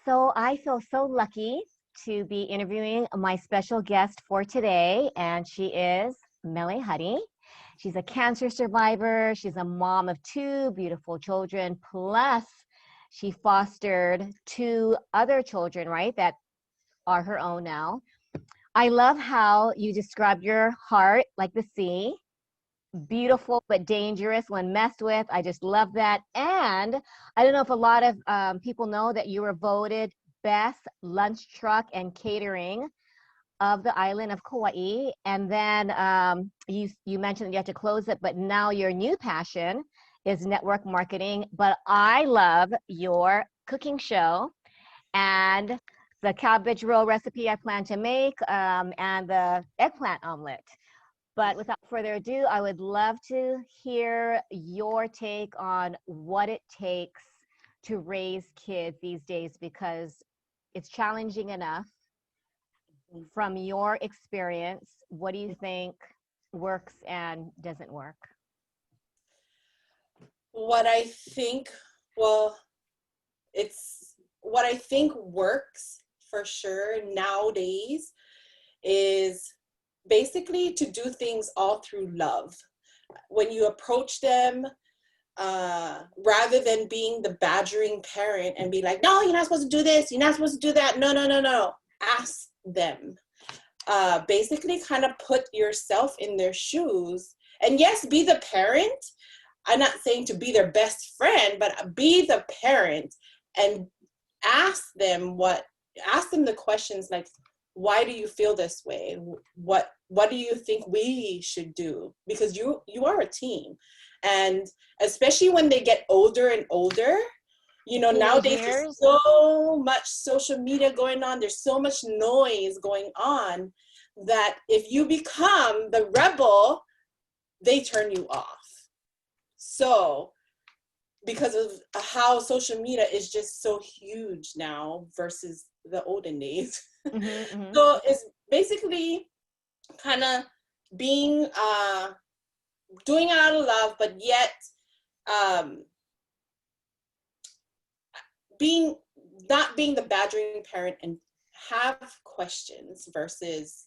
So I feel so lucky to be interviewing my special guest for today, and she is Mele Huddy. She's a cancer survivor. She's a mom of two beautiful children, plus she fostered two other children, right, that are her own now. I love how you described your heart like the sea, beautiful but dangerous when messed with. I just love that. And I don't know if a lot of people know that you were voted best lunch truck and catering of the island of Kauai. And then you mentioned that you had to close it, but now your new passion is network marketing. But I love your cooking show and the cabbage roll recipe I plan to make, and the eggplant omelet. But without further ado, I would love to hear your take on what it takes to raise kids these days, because it's challenging enough. From your experience, what do you think works and doesn't work? What I think, it's what I think works for sure nowadays is basically to do things all through love. When you approach them, rather than being the badgering parent and be like, no, you're not supposed to do this, you're not supposed to do that, no. Ask them. Basically kind of put yourself in their shoes. And yes, be the parent. I'm not saying to be their best friend, but be the parent and ask them the questions like, why do you feel this way? What do you think we should do? Because you are a team. And especially when they get older and older, nowadays there's so much social media going on. There's so much noise going on that if you become the rebel, they turn you off. So because of how social media is just so huge now versus the olden days. So it's basically kind of being, doing it out of love, but yet not being the badgering parent and have questions versus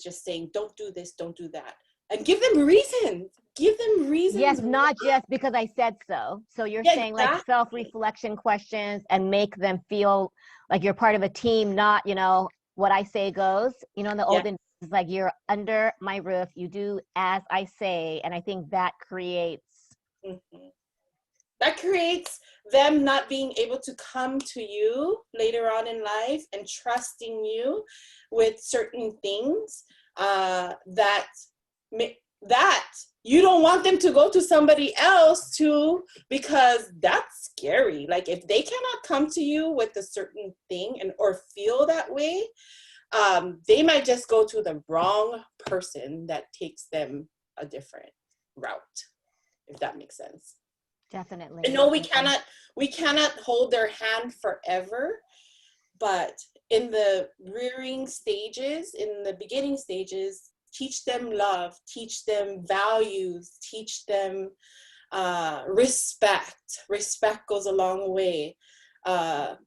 just saying, don't do this, don't do that. And give them reasons. Yes, not just because I said so. So you're saying exactly. Like self-reflection questions and make them feel like you're part of a team, not, what I say goes. In the olden days, it's like you're under my roof, you do as I say. And I think that creates... That creates them not being able to come to you later on in life and trusting you with certain things that you don't want them to go to somebody else to, because that's scary. Like if they cannot come to you with a certain thing or feel that way, they might just go to the wrong person that takes them a different route, if that makes sense. Definitely. I know we cannot hold their hand forever, but in the rearing stages, in the beginning stages, teach them love, teach them values, teach them respect. Respect goes a long way, and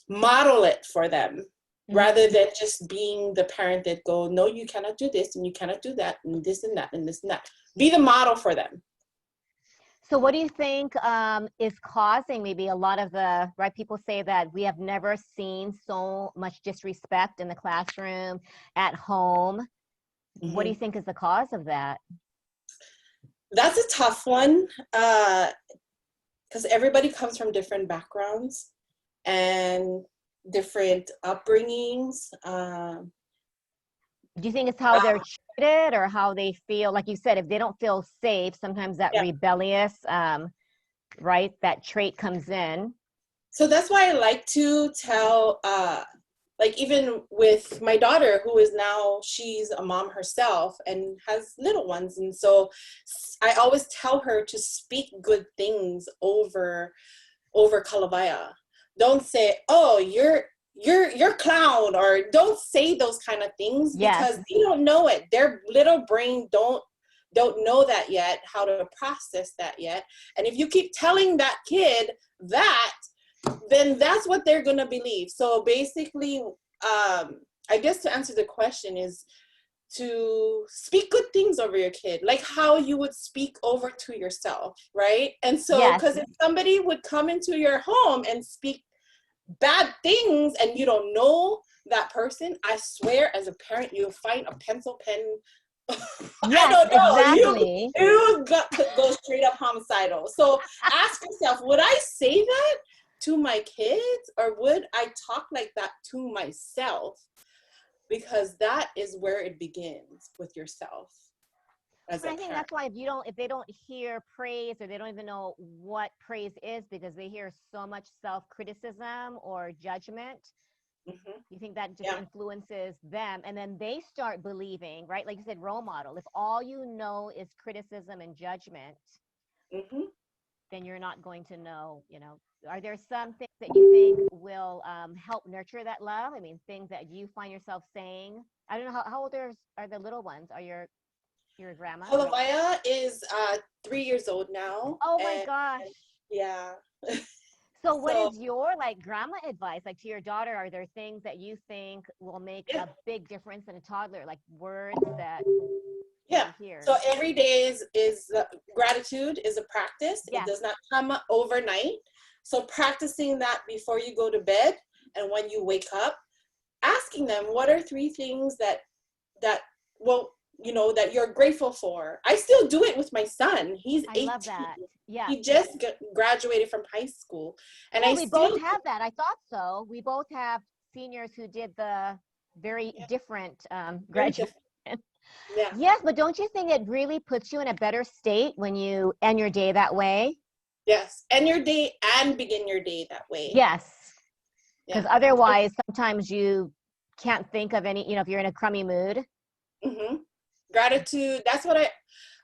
model it for them rather than just being the parent that go, no, you cannot do this and you cannot do that and this and that and this and that. Be the model for them. So what do you think is causing maybe a lot of right, people say that we have never seen so much disrespect in the classroom, at home. What do you think is the cause of that? That's a tough one, because everybody comes from different backgrounds and different upbringings. Do you think it's how they're treated or how they feel? Like you said, if they don't feel safe, sometimes that rebellious, right, that trait comes in. So that's why I like to tell, like even with my daughter, who is now, she's a mom herself and has little ones. And so I always tell her to speak good things over Kalavaya. Don't say, oh, you're clown, or don't say those kind of things because they don't know it. Their little brain don't know that yet, how to process that yet. And if you keep telling that kid that, then that's what they're going to believe. So basically, I guess to answer the question is to speak good things over your kid, like how you would speak over to yourself, right? And so, Yes. because if somebody would come into your home and speak bad things and you don't know that person, I swear as a parent, you'll find a pencil pen. I Yes, don't know. exactly. You could go straight up homicidal. So ask yourself, would I say that to my kids, or would I talk like that to myself? Because that is where it begins, with yourself as But a I think parent. that's why if they don't hear praise, or they don't even know what praise is, because they hear so much self-criticism or judgment, Hmm. you think that just Yeah. influences them, and then they start believing, right? Like you said, role model. If all you know is criticism and judgment, Hmm. then you're not going to know, are there some things that you think will help nurture that love? I mean, things that you find yourself saying. I don't know, how old are the little ones? Are your grandma? Halavaya is 3 years old now. Oh my And gosh. yeah. So what So is your like grandma advice, like to your daughter? Are there things that you think will make yeah. a big difference in a toddler, like words that Yeah. they hear? So every day is gratitude is a practice. It Yes. does not come overnight. So practicing that before you go to bed and when you wake up, asking them, what are 3 things that well, that you're grateful for. I still do it with my son. He's I love 18. that. Yeah. He just graduated from high school, and Yeah, I we both still have that. I thought so. We both have seniors who did the very yeah, different very graduation. different. Yeah. Yes, but don't you think it really puts you in a better state when you end your day that way? Yes. End your day and begin your day that way. Yes, because Yeah. otherwise sometimes you can't think of any, if you're in a crummy mood. Mm-hmm. Gratitude. That's what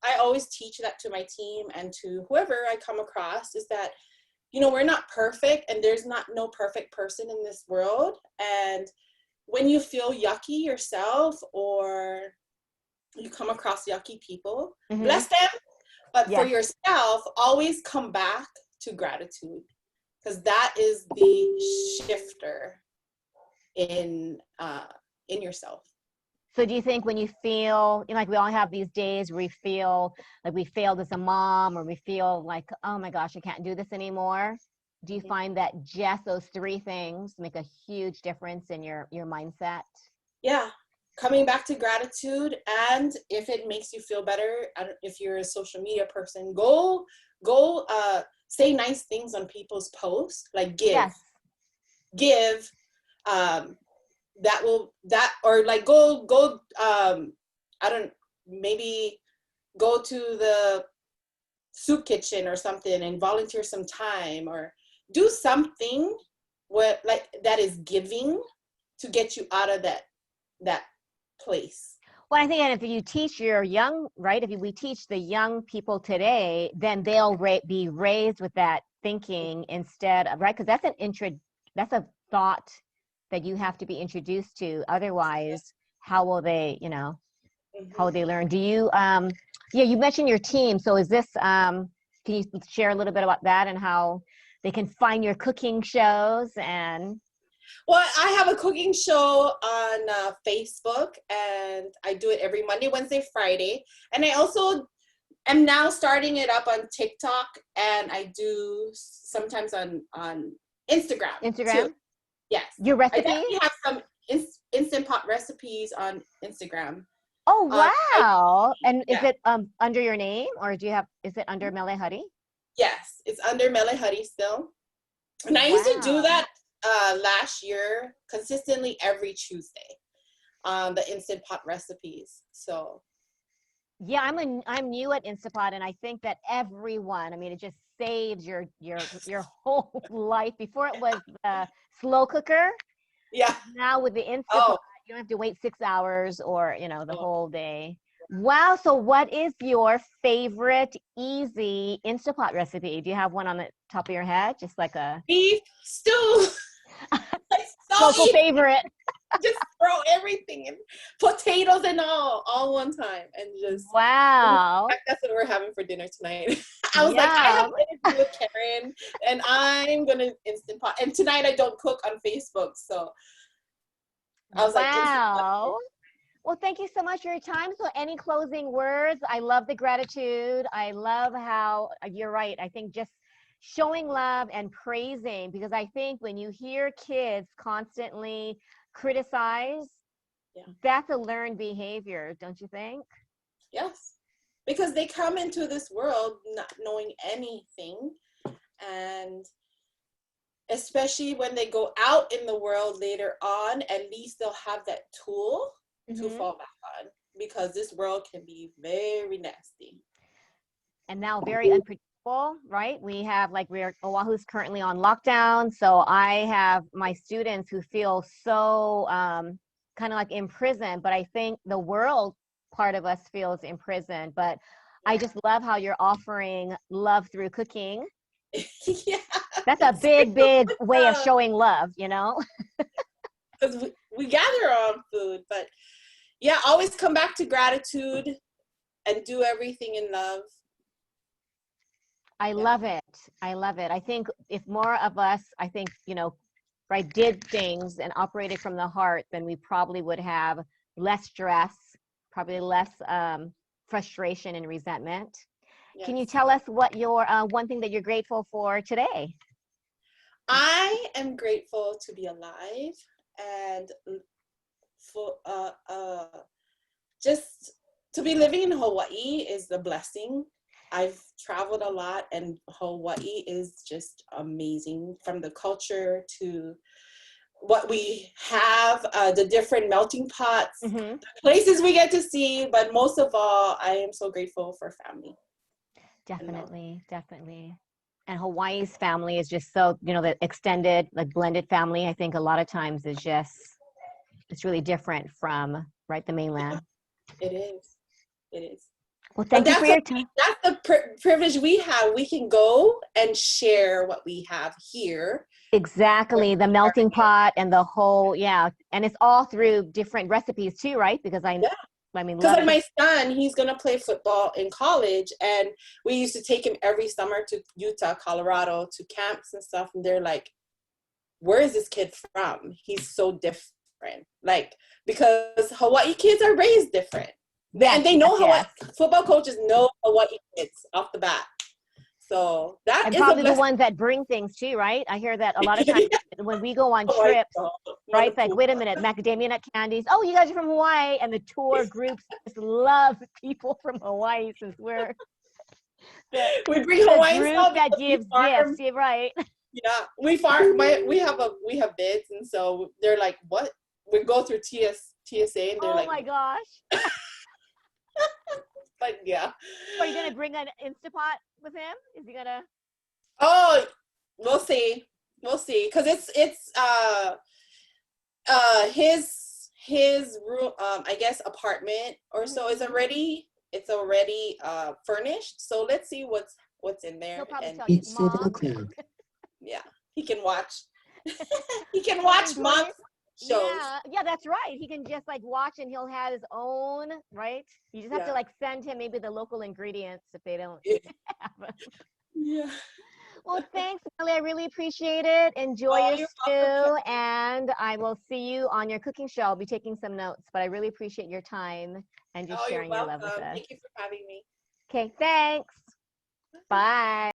I always teach that to my team and to whoever I come across, is that we're not perfect, and there's not no perfect person in this world. And when you feel yucky yourself, or you come across yucky people, Hmm. bless them. But for Yes. yourself, always come back to gratitude, because that is the shifter in yourself. So do you think when you feel, like we all have these days where we feel like we failed as a mom, or we feel like, oh my gosh, I can't do this anymore. Do you Mhm. find that just those three things make a huge difference in your mindset? Yeah, coming back to gratitude, and if it makes you feel better, if you're a social media person, go say nice things on people's posts, like Yes. give that or like go I don't maybe go to the soup kitchen or something and volunteer some time, or do something what like that is giving, to get you out of that place. Well, I think, and if you teach your young, right, if we teach the young people today, then they'll be raised with that thinking instead of, right? Because that's a thought that you have to be introduced to. Otherwise, how will they, how will Hmm. they learn? Do you, yeah, you mentioned your team. So is this, can you share a little bit about that and how they can find your cooking shows and, Well, I have a cooking show on Facebook, and I do it every Monday, Wednesday, Friday. And I also am now starting it up on TikTok, and I do sometimes on Instagram too. Instagram? Yes, Your I recipes? definitely have some instant pot recipes on Instagram. Oh, I wow. And is Yeah, it under your name, or is it under Mele Huddy? yes, it's under Mele Huddy still, and I used to do Wow. that last year consistently every Tuesday. The instant pot recipes. So Yeah, I'm new at Instapot, and I think that everyone, I mean, it just saves your whole life. Before it was the slow cooker, yeah. now with the Instapot, Oh, you don't have to wait 6 hours or, the oh. whole day. Wow. So what is your favorite easy Instapot recipe? Do you have one on the top of your head? Just like a Beef stew. It's so local easy. favorite. Just throw everything in, potatoes and all one time, and just. Wow. That's what we're having for dinner tonight. I was like, I Yeah. have dinner with Karen, and I'm gonna instant pot. And tonight I don't cook on Facebook, so I was like, instant pot. Wow. Well, thank you so much for your time. So any closing words? I love the gratitude. I love how you're right. I think just showing love and praising, because I think when you hear kids constantly criticize, Yeah. that's a learned behavior, don't you think? Yes, because they come into this world not knowing anything, and especially when they go out in the world later on, at least they'll have that tool to fall back on, because this world can be very nasty. And now very unpredictable, right? We have like Oahu's currently on lockdown. So I have my students who feel so kind of like imprisoned, but I think the world part of us feels imprisoned. But I just love how you're offering love through cooking. Yeah, That's a big, big way of showing love, you know? because we gather on food, but yeah, always come back to gratitude and do everything in love. I love it. I love it. I think if more of us, I think, right, did things and operated from the heart, then we probably would have less stress, probably less frustration and resentment. Yes. Can you tell us what your one thing that you're grateful for today? I am grateful to be alive, and for just to be living in Hawaii is a blessing. I've traveled a lot, and Hawaii is just amazing, from the culture to what we have, the different melting pots, the places we get to see, but most of all, I am so grateful for family. Definitely, definitely. And Hawaii's family is just so, the extended, like blended family, I think a lot of times is just, it's really different from, right, the mainland. It is. It is. Well, thank you for your time. That's the privilege we have. We can go and share what we have here. Exactly. The melting pot and the whole, yeah. And it's all through different recipes too, right? Because because like my son, he's going to play football in college, and we used to take him every summer to Utah, Colorado, to camps and stuff. And they're like, where is this kid from? He's so different. Like, because Hawaii kids are raised different. And they know Hawaii. Football coaches know Hawaii kids off the bat. So that is probably the ones that bring things too, right? I hear that a lot of times when we go on trips, right? It's like, wait a minute, macadamia nut candies. Oh, you guys are from Hawaii, and the tour groups just love people from Hawaii, since we bring Hawaiian group stuff that gives gifts. Yeah, right. Yeah, we farm. We have bids, and so they're like, "What?" We go through TSA, and they're like, "Oh my gosh." But yeah. Are you gonna bring an Instapot with him? Is he gonna? Oh, we'll see. We'll see, because it's his room, I guess apartment or so is already furnished. So let's see what's in there. He'll probably and tell you, Mom. Yeah, he can watch. He can watch Mom shows. Yeah, that's right. He can just like watch, and he'll have his own, right? You just have to like send him maybe the local ingredients if they don't have them. Yeah. Well, thanks, Mele. I really appreciate it. Enjoy your stew, and I will see you on your cooking show. I'll be taking some notes, but I really appreciate your time and just sharing your love with us. Thank you for having me. Okay, thanks. Bye.